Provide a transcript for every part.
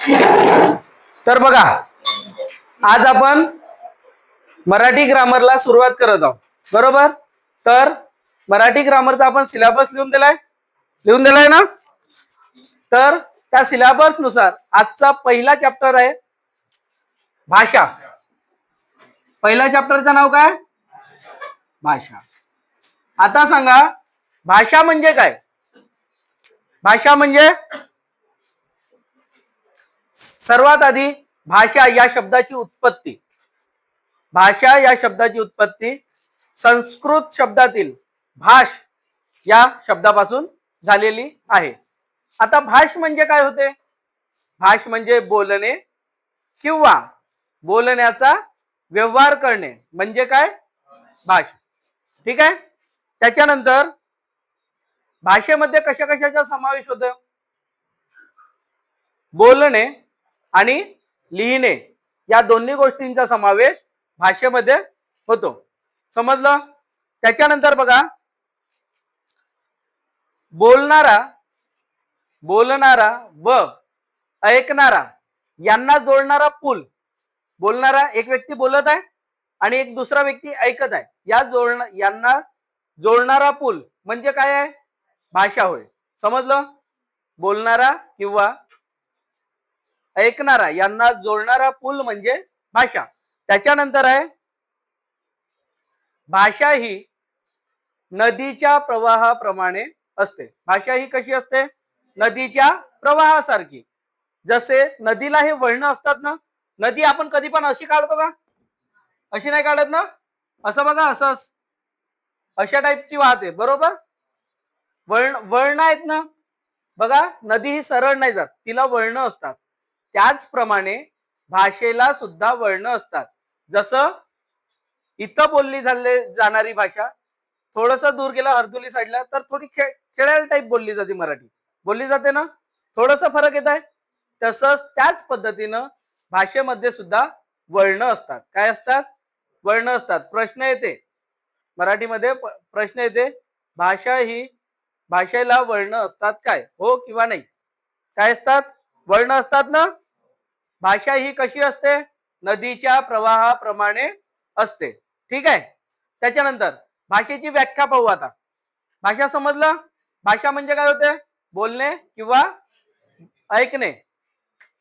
तर बघा, आज आपण मराठी ग्रामरला सुरुवात करत आहोत, बरोबर. तर मराठी ग्रामरचा आपण सिलेबस लिहून दिलाय ना. तर त्या सिलेबस नुसार आजचा पहिला चॅप्टर आहे भाषा. पहिल्या चॅप्टरचं नाव काय? भाषा. आता सांगा, भाषा म्हणजे काय? भाषा म्हणजे सर्वात आधी भाषा या शब्दाची उत्पत्ती, भाषा या शब्दाची उत्पत्ती संस्कृत शब्दातील भाष या शब्दापासून झालेली आहे. आता भाष म्हणजे काय होते? भाष म्हणजे बोलणे किंवा बोलण्याचा व्यवहार करणे म्हणजे काय? भाष. ठीक आहे. त्याच्यानंतर भाषेमध्ये कशा कशाचा समावेश होतो? बोलणे आणि लिहिणे या दोन्ही गोष्टींचा समावेश भाषेमध्ये होतो. समजलं? त्याच्यानंतर बघा, बोलणारा व ऐकणारा यांना जोडणारा पूल. बोलणारा एक व्यक्ती बोलत आहे आणि एक दुसरा व्यक्ती ऐकत आहे, यांना जोडणारा पूल म्हणजे काय आहे? भाषा होय. समजलं? बोलणारा किंवा ऐकणारा यांना जोडणारा पूल म्हणजे भाषा. त्याच्यानंतर आहे, भाषा ही नदीच्या प्रवाहाप्रमाणे असते. भाषा ही कशी असते? नदीच्या प्रवाहासारखी. जसे नदीला हे वळणं असतात ना, नदी आपण कधी पण अशी काढतो का? अशी नाही काढत ना. असं बघा, असंच अशा टाईपची वाहते, बरोबर. वळण आहेत ना. बघा, नदी ही सरळ नाही जात, तिला वळणं असतात. त्याचप्रमाणे भाषेला सुद्धा वळणं असतात. जसं इथं बोलली जाणारी भाषा थोडस दूर गेला हरदुली साईडला तर थोडी खेड्याला टाईप बोलली जाते, मराठी बोलली जाते ना. थोडस फरक येत आहे. तसंच त्याच पद्धतीनं भाषेमध्ये सुद्धा वळणं असतात. काय असतात? वळणं असतात. प्रश्न येते मराठीमध्ये, प्रश्न येते, भाषेला वळणं असतात काय? हो किंवा नाही? काय असतात? वळणं असतात ना. भाषा ही कशी असते? नदीच्या प्रवाहाप्रमाणे असते. ठीक आहे. त्याच्यानंतर भाषेची व्याख्या पाहू आता. भाषा समजलं? भाषा म्हणजे काय होते? बोलणे किंवा ऐकणे.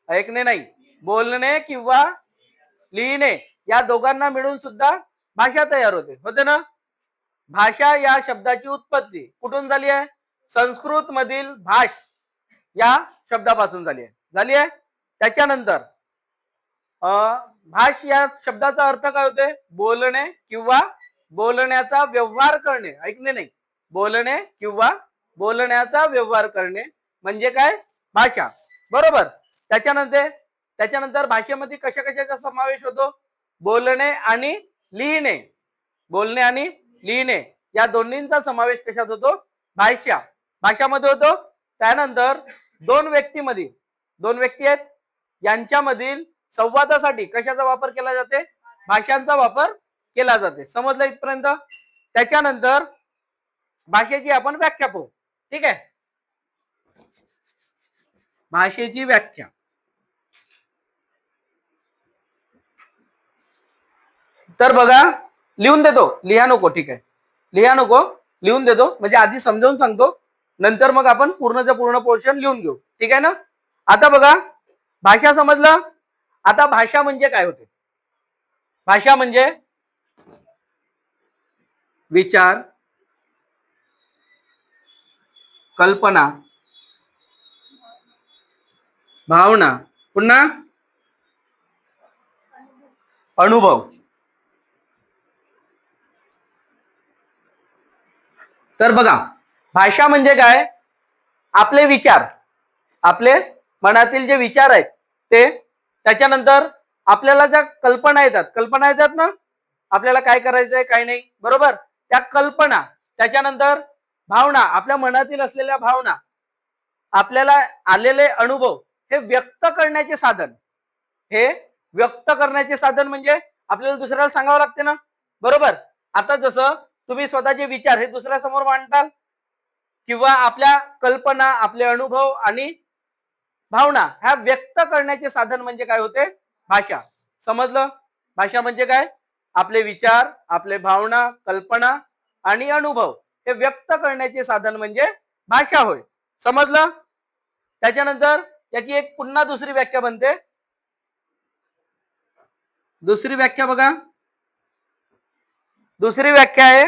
ऐकणे नाही, बोलणे किंवा लिहिणे या दोघांना मिळून सुद्धा भाषा तयार होते ना. भाषा या शब्दाची उत्पत्ती कुठून झाली आहे? संस्कृत मधील भाष या शब्दापासून झाली आहे. त्याच्यानंतर भाष या शब्दाचा अर्थ काय होते? बोलणे किंवा बोलण्याचा व्यवहार करणे. ऐकणे नाही, बोलणे किंवा बोलण्याचा व्यवहार करणे म्हणजे काय? भाषा, बरोबर. त्याच्यानंतर भाषेमध्ये कशा कशाचा समावेश होतो? बोलणे आणि लिहिणे. बोलणे आणि लिहिणे या दोन्हींचा समावेश कशात होतो? भाषामध्ये होतो. त्यानंतर दोन व्यक्ती आहेत, यांच्यामधील संवादासाठी कशाचा वापर केला जाते? भाषांचा वापर केला जाते. समजलं इथपर्यंत? त्याच्यानंतर भाषेची आपण व्याख्या पाहू. ठीक आहे. भाषेची व्याख्या. तर बघा, लिहून देतो, लिहा नको. ठीक आहे, लिहा नको, लिहून देतो. म्हणजे आधी समजावून सांगतो, नंतर मग आपण पूर्णच्या पूर्ण पोर्शन लिहून घेऊ. ठीक आहे ना. आता बघा, भाषा समजलं. आता भाषा म्हणजे काय होते? भाषा म्हणजे विचार, कल्पना, भावना, पुन्हा अनुभव. तर बघा, भाषा म्हणजे काय? आपले विचार, आपले मनातील जे विचार आहेत ते. त्याच्यानंतर आपल्याला ज्या कल्पना येतात ना, आपल्याला काय करायचंय काय नाही, बरोबर. त्या कल्पना. त्याच्यानंतर भावना, आपल्या मनातील असलेल्या भावना, आपल्याला आलेले अनुभव, हे व्यक्त करण्याचे साधन. हे व्यक्त करण्याचे साधन म्हणजे आपल्याला दुसऱ्याला सांगावं लागते ना, बरोबर. आता जसं तुम्ही स्वतःचे विचार हे दुसऱ्यासमोर मांडताल किंवा आपल्या कल्पना, आपले अनुभव आणि भावना ह्या व्यक्त करण्याचे साधन म्हणजे काय होते? भाषा. समजलं? भाषा म्हणजे काय? आपले विचार, आपले भावना, कल्पना आणि अनुभव हे व्यक्त करण्याचे साधन म्हणजे भाषा होय. समजलं? त्याच्यानंतर याची एक पुन्हा दुसरी व्याख्या बनते. दुसरी व्याख्या बघा. दुसरी व्याख्या आहे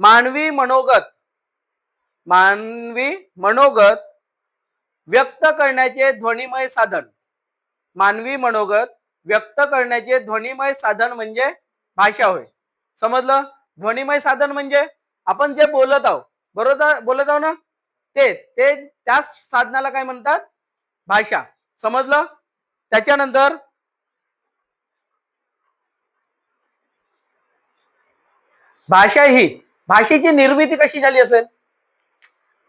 मानवी मनोगत. मानवी मनोगत व्यक्त करण्याचे ध्वनिमय साधन. मानवी मनोगत व्यक्त करण्याचे ध्वनिमय साधन म्हणजे भाषा होय. समजलं? ध्वनिमय साधन म्हणजे आपण जे बोलत आहोत, बरोबर बोलत आहोत ना, ते ते त्या साधनाला काय म्हणतात? भाषा. समजलं? त्याच्यानंतर भाषा ही, भाषेची निर्मिती कशी झाली असेल?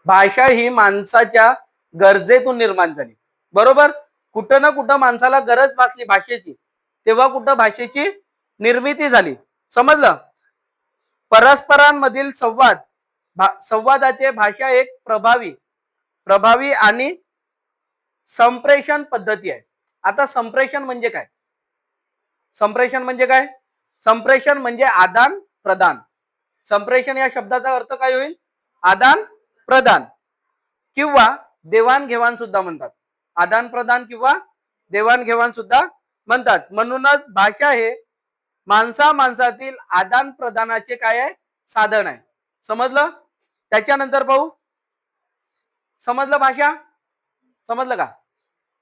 भाषा ही माणसाच्या गरजेतून निर्माण झाली. बरोबर? कुठं ना कुठं माणसाला गरज भासली भाषेची, तेव्हा कुठं भाषेची निर्मिती झाली. समजलं? परस्परांमधील संवाद, संवादाचे भाषा एक प्रभावी आणि संप्रेषण पद्धती आहे. आता संप्रेषण म्हणजे काय? संप्रेषण म्हणजे काय? संप्रेषण म्हणजे आदान प्रदान. संप्रेषण या शब्दाचा अर्थ काय होईल? आदान प्रदान किंवा देवाणघेवाण सुद्धा म्हणतात. आदान प्रदान किंवा देवाणघेवाण सुद्धा म्हणतात. म्हणूनच भाषा हे माणसा माणसातील आदान प्रदानाचे काय आहे? साधन आहे. समजलं? त्याच्यानंतर पाहू. समजलं भाषा? समजलं का?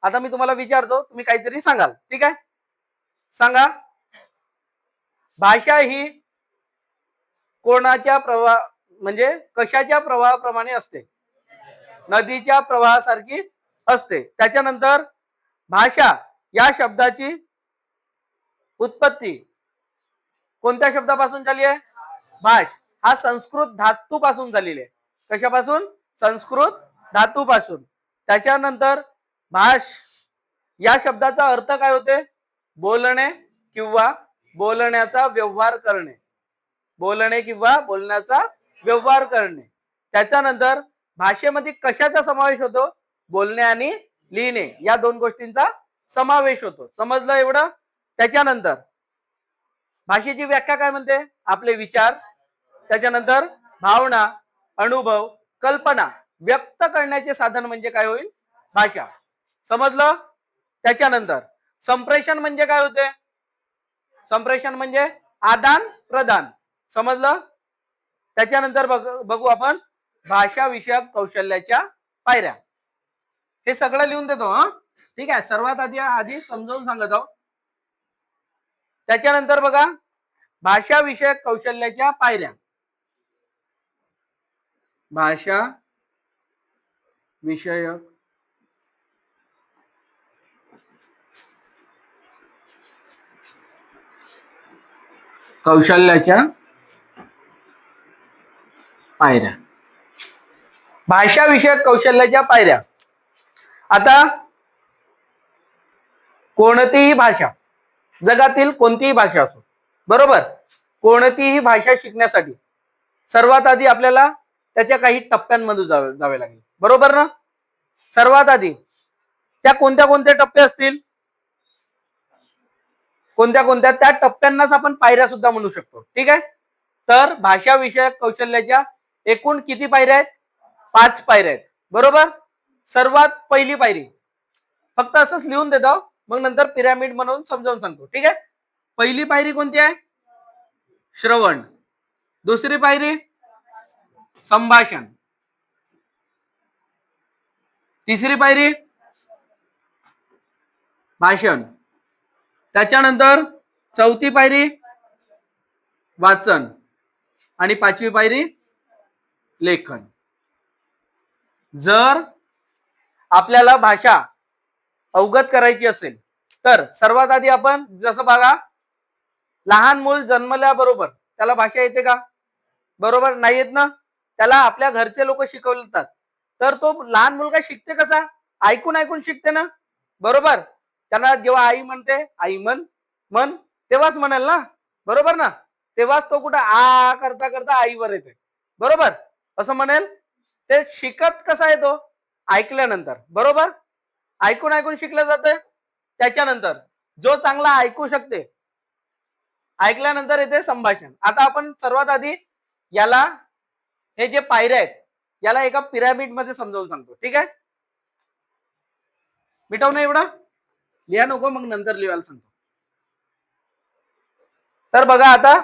आता मी तुम्हाला विचारतो, तुम्ही काहीतरी सांगाल. ठीक आहे? सांगा. भाषा ही कोणाच्या प्रवाह म्हणजे कशाच्या प्रवाहाप्रमाणे असते? नदीच्या प्रवाहासारखी असते. त्याच्यानंतर भाषा या शब्दाची उत्पत्ती कोणत्या शब्दापासून झाली आहे? भाष. हा संस्कृत धातूपासून झालेली आहे. कशापासून? संस्कृत धातूपासून. त्याच्यानंतर भाष या शब्दाचा अर्थ काय होते? बोलणे किंवा बोलण्याचा व्यवहार करणे. बोलणे किंवा बोलण्याचा व्यवहार करणे. त्याच्यानंतर भाषेमध्ये कशाचा समावेश होतो? बोलणे आणि लिहिणे या दोन गोष्टींचा समावेश होतो. समजलं एवढं? त्याच्यानंतर भाषेची व्याख्या काय म्हणते? आपले विचार, त्याच्यानंतर भावना, अनुभव, कल्पना व्यक्त करण्याचे साधन म्हणजे काय होईल? भाषा. समजलं? त्याच्यानंतर संप्रेषण म्हणजे काय होते? संप्रेषण म्हणजे आदान प्रदान. समजलं? त्याच्यानंतर बघू आपण भाषा विषयक कौशल्याच्या पायऱ्या. हे सगळं लिहून देतो. ठीक आहे? सर्वात आधी समजावून सांगत आहोत. त्याच्यानंतर बघा भाषा विषयक कौशल्याच्या पायऱ्या. भाषा विषयक कौशल्याच्या पायऱ्या. भाषा विषयक कौशल्याच्या पायऱ्या. आता कोणतीही भाषा, जगातील कोणतीही भाषा असो, बरोबर, कोणतीही भाषा शिकण्यासाठी सर्वात आधी आपल्याला त्याच्या काही टप्प्यांमध्ये जावे लागेल. बरोबर ना? सर्वात आधी त्या कोणत्या कोणत्या टप्पे असतील? कोणत्या त्या टप्प्यांनाच आपण पायऱ्या सुद्धा म्हणू शकतो. ठीक आहे? तर भाषा विषयक कौशल्याच्या एकूण किती पायऱ्या आहेत? 5 पायऱ्या आहेत. बरोबर? सर्वात पहिली पायरी फक्त असंच लिहून देतो, मग नंतर पिरॅमिड म्हणून समजावून सांगतो. ठीक आहे? पहिली पायरी कोणती आहे? श्रवण. दुसरी पायरी संभाषण. तिसरी पायरी भाषण. त्याच्यानंतर चौथी पायरी वाचन आणि 5वी पायरी लेखन. जर आपल्याला भाषा अवगत करायची असेल तर सर्वात आधी आपण जसं बघा, लहान मूल जन्मल्याबरोबर त्याला भाषा येते का? बरोबर नाही येत ना. त्याला आपल्या घरचे लोक शिकवतात. तर तो लहान मुलगा शिकते कसा? ऐकून ऐकून शिकते ना. बरोबर? त्याला जेव्हा आई म्हणते आई म्हण म्हण तेव्हाच म्हणेल ना. बरोबर ना? तेव्हाच तो कुठं आ करता करता आईवर येते. बरोबर? असं म्हणेल. ते शिकत कसा येतो? ऐकल्यानंतर, बरोबर? ऐकून ऐकून शिकलं जातं. त्याच्यानंतर जो चांगला ऐकू शकते, ऐकल्यानंतर येते संभाषण. आता आपण सर्वात आधी याला, हे जे पायऱ्या आहेत याला एका पिरामिड मध्ये समजावून सांगतो. ठीक आहे, मिटव ना एवढं, लिहा नको, मग नंतर लिहायला सांगतो. तर बघा आता,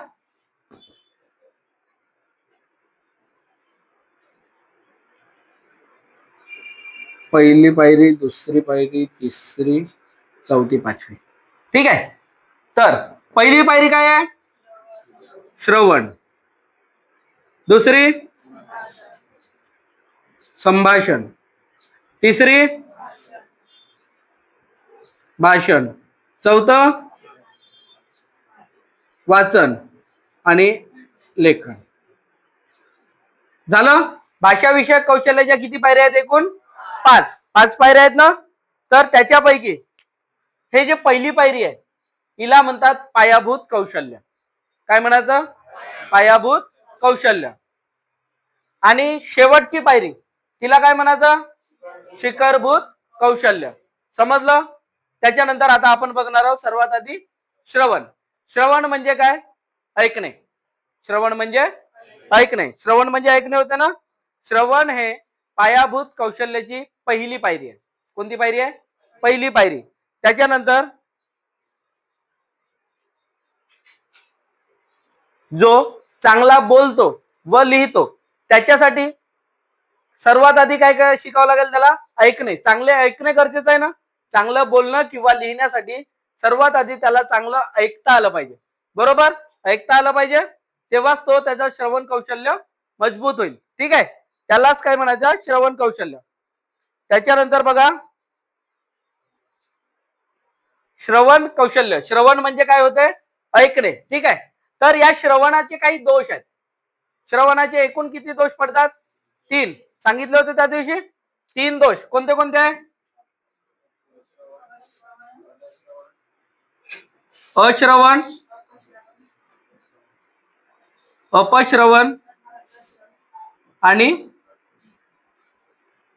पहिली पायरी, दुसरी पायरी, तिसरी, चौथी, पाचवी. ठीक आहे, तर पहिली पायरी काय आहे? श्रवण. दुसरी संभाषण. तिसरी भाषण. चौथं वाचन आणि लेखन. झालं. भाषा विषयक कौशल्याच्या किती पायऱ्या आहेत? एकूण 5. 5 पायऱ्या आहेत ना. तर त्याच्यापैकी हे जे पहिली पायरी आहे हिला म्हणतात पायाभूत कौशल्य. काय म्हणायचं? पायाभूत कौशल्य. आणि शेवटची पायरी तिला काय म्हणायचं? शिखरभूत कौशल्य. समजलं? त्याच्यानंतर आता आपण बघणार आहोत सर्वात आधी श्रवण. श्रवण म्हणजे काय? ऐकणे. श्रवण म्हणजे ऐकणे. श्रवण म्हणजे ऐकणे होते ना. श्रवण हे पायाभूत कौशल्याची पहिली पायरी आहे. कोणती पायरी आहे? पहिली पायरी. त्याच्यानंतर जो चांगला बोलतो व लिहितो त्याच्यासाठी सर्वात आधी काय काय शिकावं लागेल? त्याला ऐकणे. चांगले ऐकणे गरजेचं आहे ना. चांगलं बोलणं किंवा लिहिण्यासाठी सर्वात आधी त्याला चांगलं ऐकता आलं पाहिजे. बरोबर? ऐकता आलं पाहिजे, तेव्हाच तो त्याचं श्रवण कौशल्य मजबूत होईल. ठीक आहे, त्यालाच काय म्हणायचं? श्रवण कौशल्य. त्याच्यानंतर बघा, श्रवण कौशल्य. श्रवण म्हणजे काय होते? ऐकणे. ठीक आहे, तर या श्रवणाचे काही दोष आहेत. श्रवणाचे एकूण किती दोष पडतात? 3. सांगितले होते त्या दिवशी 3 दोष. कोणते कोणते आहे? अश्रवण, अपश्रवण आणि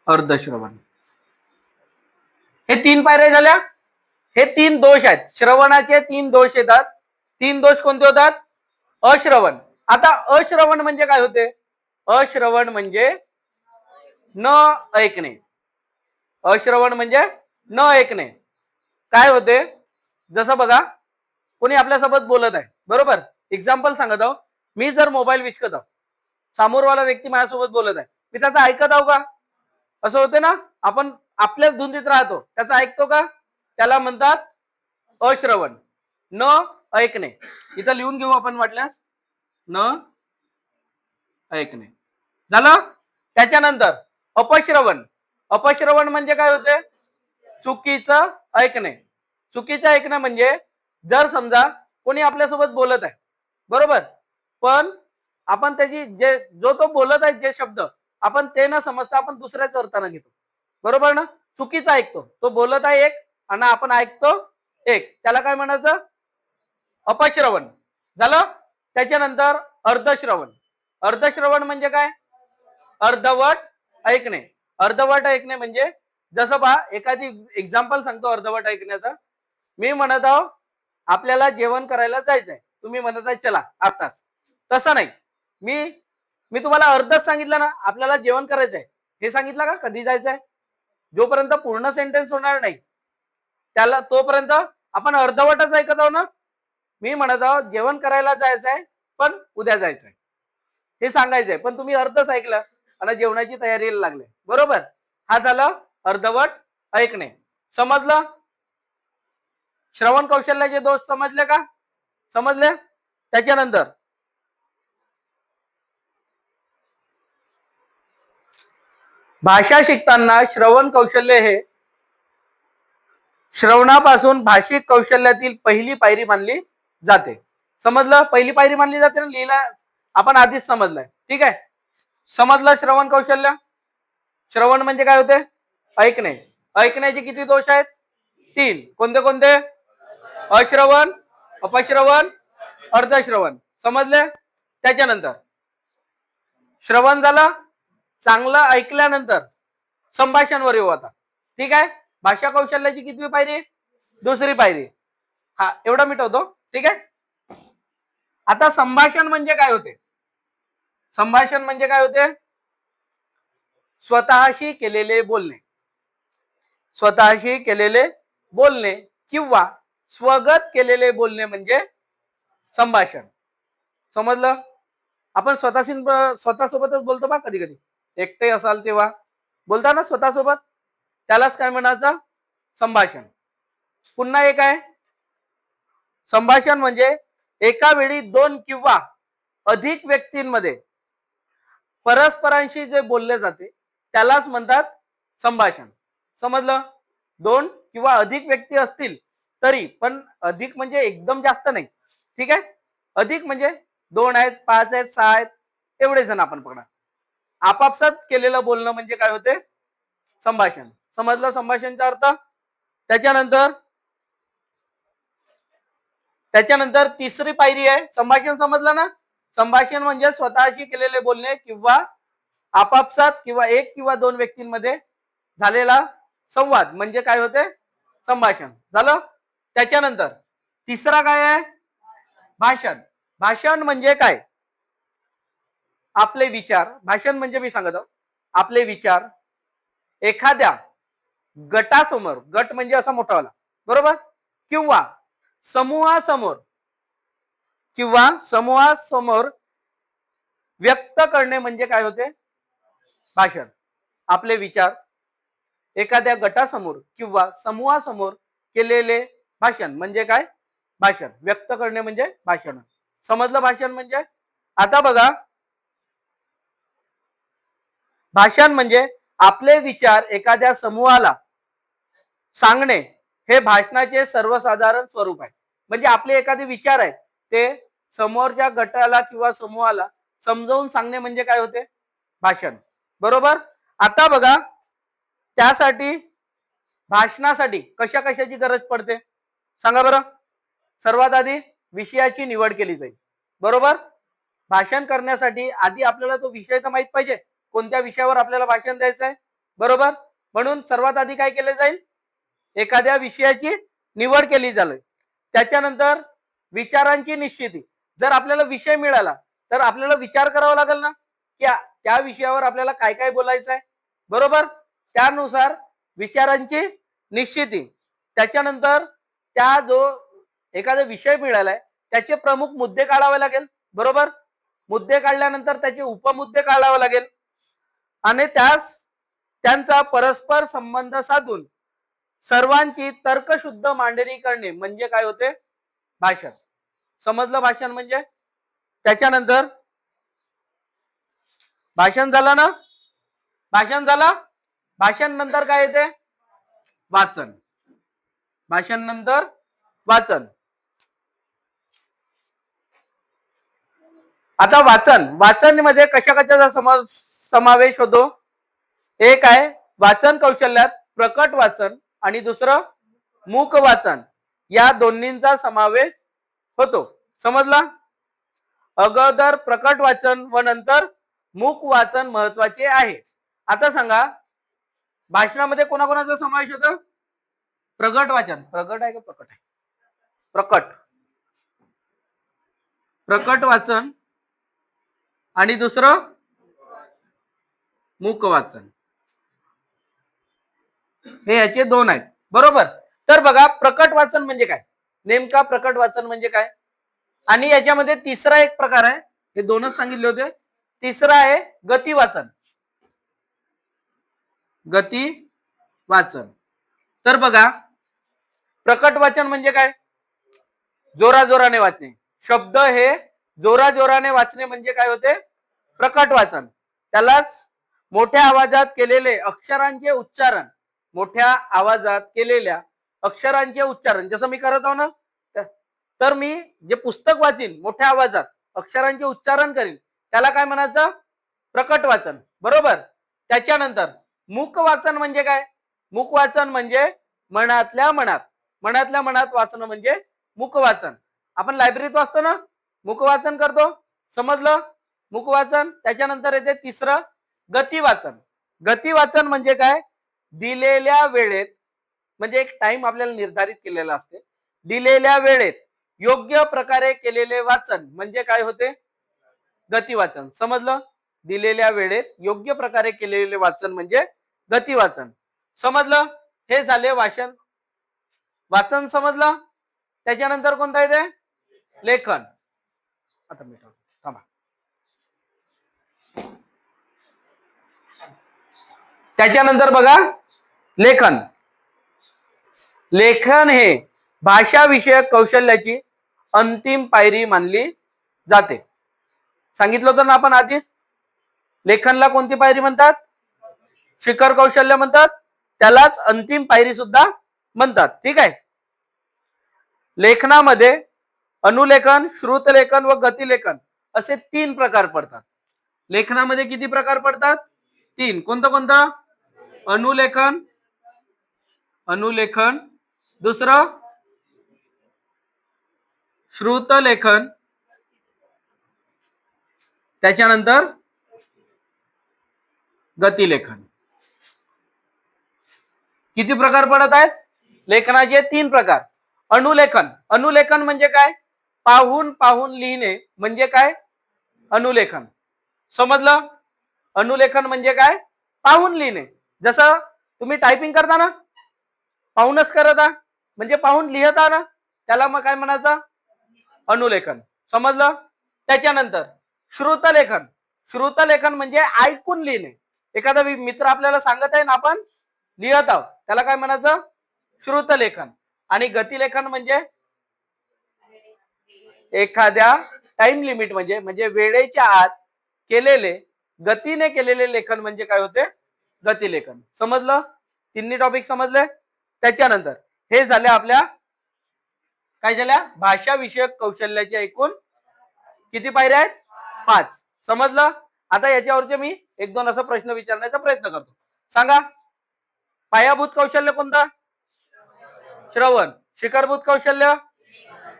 अर्धश्रवण. हे 3 पायऱ्या झाल्या. हे 3 दोष आहेत. श्रवणाचे 3 दोष येतात. 3 दोष कोणते होतात? अश्रवण. आता अश्रवण म्हणजे काय होते? अश्रवण म्हणजे न ऐकणे. अश्रवण म्हणजे न ऐकणे. काय होते? जसं बघा, कोणी आपल्यासोबत बोलत आहे, बरोबर? एक्झाम्पल सांगत आहो. मी जर मोबाईल विचकत आहो, समोरवाला व्यक्ती माझ्यासोबत बोलत आहे, मी त्याचं ऐकत आहो का? असं होते ना. आपण आपल्याच धुंदीत राहतो, त्याचं ऐकतो का? त्याला म्हणतात अश्रवण, न ऐकणे. इथं लिहून घेऊ आपण वाटल्यास, न ऐकणे. झालं. त्याच्यानंतर अपश्रवण. अपश्रवण म्हणजे काय होते? चुकीचं ऐकणे. चुकीचं ऐकणं म्हणजे जर समजा कोणी आपल्यासोबत बोलत आहे, बरोबर, पण आपण त्याची जो तो बोलत आहे जे शब्द आपण ते न समजता आपण दुसऱ्याच अर्थाने घेतो, बरोबर ना. चुकीचं ऐकतो. तो बोलत आहे एक आणि आपण ऐकतो एक, त्याला काय म्हणायचं? अपश्रवण. झालं. त्याच्यानंतर अर्धश्रवण. अर्धश्रवण म्हणजे काय? अर्धवट ऐकणे. अर्धवट ऐकणे म्हणजे जसं पहा, एखादी एक्झाम्पल सांगतो अर्धवट ऐकण्याचा. मी म्हणत आहो आपल्याला जेवण करायला जायचंय, तुम्ही म्हणत आहे चला आताच. तसं नाही. मी मी तुम्हाला अर्धच सांगितलं ना, आपल्याला जेवण करायचंय, हे सांगितलं का कधी जायचंय? जोपर्यंत पूर्ण सेंटेन्स होणार नाही त्याला तोपर्यंत आपण अर्धवटच ऐकत आहो ना. मी म्हणत आहो जेवण करायला जायचंय पण उद्या जायचंय, हे सांगायचंय, पण तुम्ही अर्धच ऐकलं आणि जेवणाची तयारीला लागले, बरोबर? हा झालं अर्धवट ऐकणे. समजलं? श्रवण कौशल्याचे दोष समजले का? समजले. त्याच्यानंतर भाषा शिकताना श्रवण कौशल्य हे श्रवणापासून भाषिक कौशल्यातील पहिली पायरी मानली जाते. समजलं? पहिली पायरी मानली जाते ना. लिहिला आपण आधीच समजलंय. ठीक आहे, समजलं श्रवण कौशल्य. श्रवण म्हणजे काय होते? ऐकणे. ऐकण्याचे किती दोष आहेत? 3. कोणते कोणते? अश्रवण, अपश्रवण, अर्धश्रवण. समजले? त्याच्यानंतर श्रवण झालं. चांगलं ऐकल्यानंतर संभाषणवर येऊ आता. ठीक आहे, भाषा कौशल्याची कितवी पायरी? दुसरी पायरी. हा एवढं मिटवतो. ठीक आहे, आता संभाषण म्हणजे काय होते? संभाषण म्हणजे काय होते? स्वतःशी केलेले बोलणे. स्वतःशी केलेले बोलणे किंवा स्वगत केलेले बोलणे म्हणजे संभाषण. समजलं? आपण स्वतःसोबतच बोलतो बा, कधी कधी एकटे असाल तेव्हा बोलता ना स्वतःसोबत, त्यालाच काय म्हणायचं? संभाषण. पुन्हा एक आहे संभाषण म्हणजे एका वेळी दोन किंवा अधिक व्यक्तींमध्ये परस्परांशी जे बोलले जाते त्यालाच म्हणतात संभाषण. समजलं? दोन किंवा अधिक व्यक्ती असतील तरी, पण अधिक म्हणजे एकदम जास्त नाही. ठीक आहे, अधिक म्हणजे 2 आहेत, 5 आहेत, 6 आहेत, एवढे जण आपण पकडा. आपापसात केलेलं बोलणं म्हणजे काय होते? संभाषण. समजलं संभाषणचा अर्थ? त्याच्यानंतर तिसरी पायरी आहे संभाषण. समजलं ना? संभाषण म्हणजे स्वतःशी केलेले बोलणे किंवा आपापसात किंवा एक किंवा दोन व्यक्तींमध्ये झालेला संवाद म्हणजे काय होते? संभाषण. झालं? त्याच्यानंतर तिसरा काय आहे? भाषण. भाषण म्हणजे काय? आपले विचार. भाषण म्हणजे मी सांगत आहोत आपले विचार एखाद्या गटासमोर, गट म्हणजे असा मोठा वाला, बरोबर, किंवा समूहासमोर व्यक्त करणे म्हणजे काय होते? भाषण. आपले विचार एखाद्या गटासमोर किंवा समूहासमोर केलेले भाषण म्हणजे काय? भाषण. व्यक्त करणे म्हणजे भाषण. समजलं भाषण म्हणजे? आता बघा, भाषण म्हणजे आपले विचार एखाद्या समूहाला सांगणे हे भाषणाचे सर्वसाधारण स्वरूप आहे. म्हणजे आपले एखादे विचार आहे ते समोरच्या गटाला किंवा समूहाला समजावून सांगणे म्हणजे काय होते? भाषण. बरोबर? आता बघा, त्यासाठी भाषणासाठी कशा कशाची गरज पडते सांगा बरं? सर्वात आधी विषयाची निवड केली जाईल. बरोबर? भाषण करण्यासाठी आधी आपल्याला तो विषय तर माहित पाहिजे, कोणत्या विषयावर आपल्याला भाषण द्यायचं आहे. बरोबर? म्हणून सर्वात आधी काय केले जाईल? एखाद्या विषयाची निवड केली जाईल. त्याच्यानंतर विचारांची निश्चिती. जर आपल्याला विषय मिळाला तर आपल्याला विचार करावा लागेल ना की त्या विषयावर आपल्याला काय काय बोलायचं आहे. बरोबर? त्यानुसार विचारांची निश्चिती. त्याच्यानंतर त्या जो एखादा विषय मिळालाय त्याचे प्रमुख मुद्दे काढावे लागेल. बरोबर? मुद्दे काढल्यानंतर त्याचे उपमुद्दे काढावे लागेल आणि त्यांचा परस्पर संबंध साधून सर्वांची तर्कशुद्ध मांडणी करणे म्हणजे काय होते? भाषण. समजलं भाषण म्हणजे? त्याच्यानंतर भाषण झालं ना? भाषण झालं. भाषण नंतर काय येते? वाचन. भाषण नंतर वाचन. आता वाचन मध्ये कशा कशाचा समावेश होतो? एक आहे वाचन कौशल्यात प्रकट वाचन आणि दुसरं मूक वाचन. या दोन्हींचा समावेश होतो. समजला? अगोदर प्रकट वाचन व नंतर मूक वाचन महत्वाचे आहे. आता सांगा, भाषणामध्ये कोणाकोणाचा समावेश होतो? प्रकट वाचन. प्रकट आहे का प्रकट आहे? प्रकट वाचन आणि दुसरं मूक वाचन. हे याचे दोन आहेत. बरोबर? तर बघा, प्रकट वाचन म्हणजे काय? नेमका प्रकट वाचन म्हणजे काय? आणि याच्यामध्ये तिसरा एक प्रकार आहे, हे दोनच सांगितले होते. तिसरा आहे गती वाचन. गती वाचन. तर बघा, प्रकट वाचन म्हणजे काय? जोराजोराने वाचणे. शब्द हे जोराजोराने वाचणे म्हणजे काय होते? प्रकट वाचन. त्यालाच मोठ्या आवाजात केलेले अक्षरांचे उच्चारण, मोठ्या आवाजात केलेल्या अक्षरांचे उच्चारण, जसं मी करत आहो ना, तर मी जे पुस्तक वाचीन मोठ्या आवाजात अक्षरांचे उच्चारण करीन त्याला काय म्हणायचं? प्रकट वाचन. बरोबर? त्याच्यानंतर मूक वाचन म्हणजे काय? मूक वाचन म्हणजे मनातल्या मनात वाचन म्हणजे मूक वाचन. आपण लायब्ररीत वाचतो ना, मूक वाचन करतो. समजलं? मूक वाचन. त्याच्यानंतर येते तिसरं गती वाचन. गती वाचन म्हणजे काय? दिलेल्या वेळेत, म्हणजे एक टाइम आपल्याला निर्धारित केलेला असते, दिलेल्या वेळेत योग्य प्रकारे केलेले वाचन म्हणजे काय होते? गती वाचन. समजलं? दिलेल्या वेळेत योग्य प्रकारे केलेले वाचन म्हणजे गती वाचन. समजलं? हे झाले वाचन. वाचन समजलं? त्याच्यानंतर कोणतं येते? लेखन. आता मी थांबा. त्याच्यानंतर बघा लेखन. लेखन हे भाषा विषयक कौशल्याची अंतिम पायरी मानली जाते. सांगितलं होतं ना आपण आधीच, लेखनला कोणती पायरी म्हणतात? शिखर कौशल्य म्हणतात. त्यालाच अंतिम पायरी सुद्धा म्हणतात. ठीक आहे. लेखनामध्ये अनुलेखन, श्रुतलेखन व गतिलेखन असे 3 प्रकार पडतात. लेखनामध्ये किती प्रकार पडतात? 3. कोणतं कोणतं? अनुलेखन, अनुलेखन, दुसरं श्रुतलेखन, त्याच्यानंतर गतिलेखन. किती प्रकार पडत आहेत? लेखनाचे 3 प्रकार. अनुलेखन. अनुलेखन म्हणजे काय? पाहून पाहून लिहिणे म्हणजे काय? अनुलेखन. समजलं? अनुलेखन म्हणजे काय? पाहून लिहिणे. जसं तुम्ही टायपिंग करता ना, पाहूनच करता, म्हणजे पाहून लिहिता ना, त्याला मग काय म्हणायचं? अनुलेखन. समजलं? त्याच्यानंतर श्रुतलेखन. श्रुतलेखन म्हणजे ऐकून लिहिणे. एखादा मित्र आपल्याला सांगत आहे ना, आपण लिहत आहोत, त्याला काय म्हणायचं? श्रुतलेखन. आणि गतिलेखन म्हणजे एखाद्या टाइम लिमिट म्हणजे वेळेच्या आत केलेले, गतीने केलेले लेखन म्हणजे काय होते? गतिलेखन. समजलं? तिन्ही टॉपिक समजले? त्याच्यानंतर हे झाले आपल्या काय झाल्या? भाषा विषयक कौशल्याच्या एकूण किती पायऱ्या आहेत? 5. समजलं? आता याच्यावरचे मी 1-2 असा प्रश्न विचारण्याचा प्रयत्न करतो. सांगा, पायाभूत कौशल्य कोणतं? श्रवण. शिखरभूत कौशल्य?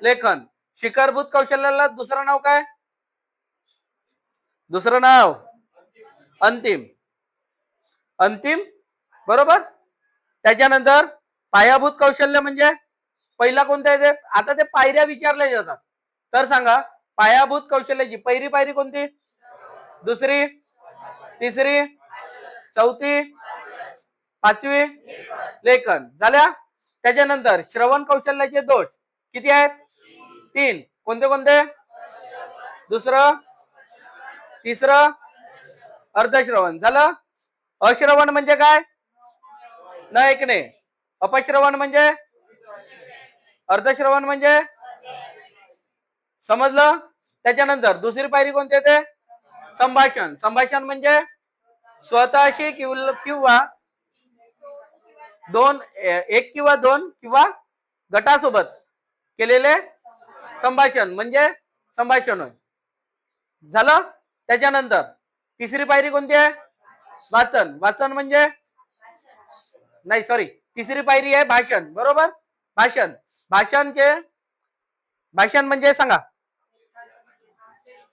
लेखन. शिखरभूत कौशल्याला दुसरं नाव काय? दुसरं नाव अंतिम. अंतिम, बरोबर. त्याच्यानंतर पायाभूत कौशल्य म्हणजे पहिला कोणता येते? आता ते पायऱ्या विचारल्या जातात, तर सांगा पायाभूत कौशल्याची पहिली पायरी कोणती? दुसरी, तिसरी, चौथी, पाचवी? लेखन. झाल्या? त्याच्यानंतर श्रवण कौशल्याचे दोष किती आहेत? 3. कोणते कोणते? दुसरं, तिसरं, अर्धश्रवण. झालं? अश्रवण म्हणजे काय? न ऐकणे. अपश्रवण म्हणजे? अर्धश्रवण म्हणजे? समजलं? त्याच्यानंतर दुसरी पायरी कोणती येते? संभाषण. संभाषण म्हणजे स्वतःशी किंवा एक किंवा दोन किंवा गटासोबत केलेले संभाषण म्हणजे संभाषण होय. झालं? त्याच्यानंतर तिसरी पायरी कोणती आहे? वाचन. वाचन म्हणजे नाही, सॉरी, तिसरी पायरी आहे भाषण. बरोबर? भाषण. भाषण म्हणजे सांगा,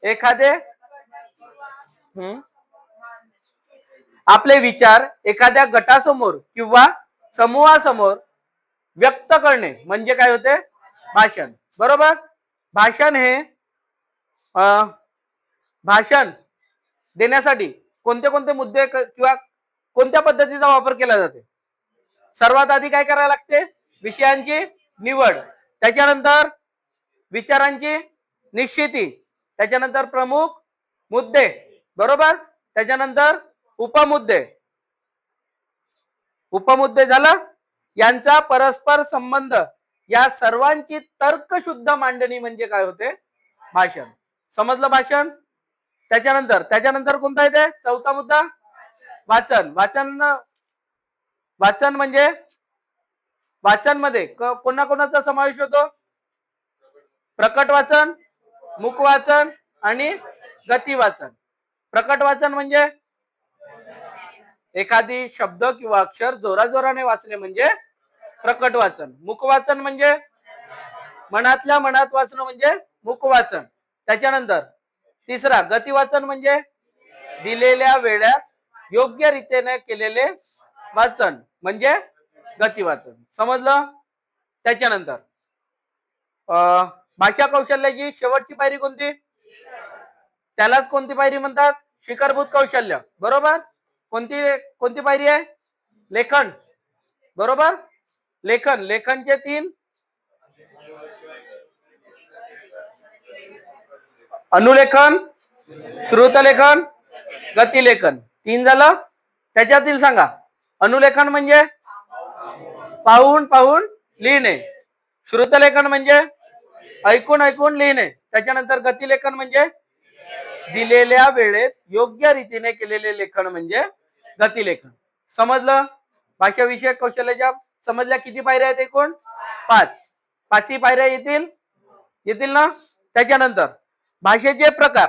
एखादे आपले विचार एखाद्या गटासमोर किंवा समूहासमोर व्यक्त करणे म्हणजे काय होते? भाषण. बरोबर? भाषण हे भाषण देण्यासाठी कोणते कोणते मुद्दे किंवा कोणत्या पद्धतीचा वापर केला जाते? सर्वात आधी काय करायला लागते? विषयांची निवड, त्याच्यानंतर विचारांची निश्चिती, त्याच्यानंतर प्रमुख मुद्दे, बरोबर, त्याच्यानंतर उपमुद्दे. उपमुद्दे झालं, यांचा परस्पर संबंध, या सर्वांची तर्कशुद्ध मांडणी म्हणजे काय होते? भाषण. समजलं भाषण? त्याच्यानंतर कोणता येते? चौथा मुद्दा वाचन. वाचन म्हणजे वाचन मध्ये कोणाकोणाचा समावेश होतो? प्रकट वाचन, मुख वाचन आणि गती वाचन. प्रकट वाचन म्हणजे एखादी शब्द किंवा अक्षर जोराजोराने वाचणे म्हणजे प्रकट वाचन. मुख वाचन म्हणजे मनातल्या मनात वाचणं म्हणजे मुख वाचन. त्याच्यानंतर तिसरा गती वाचन म्हणजे दिलेल्या वेळात योग्य रीतीने केलेले वाचन म्हणजे गती वाचन. समजलं? त्याच्यानंतर भाषा कौशल्याची शेवटची पायरी कोणती? त्यालाच कोणती पायरी म्हणतात? शिखरभूत कौशल्य. बरोबर? कोणती कोणती पायरी आहे? लेखन. बरोबर? लेखन. लेखनचे 3 अनुलेखन, श्रुतलेखन, गतिलेखन. 3 झालं. त्याच्यातील सांगा. अनुलेखन म्हणजे पाहून पाहून लिहिणे. श्रुतलेखन म्हणजे ऐकून ऐकून लिहिणे. त्याच्यानंतर गतिलेखन म्हणजे दिलेल्या वेळेत योग्य रीतीने केलेले लेखन म्हणजे गतिलेखन. समजलं? भाषा विषयक कौशल्याच्या समजल्या किती पायऱ्या आहेत एकूण? 5. 5ही पायऱ्या येतील ना? त्याच्यानंतर भाषेचे प्रकार.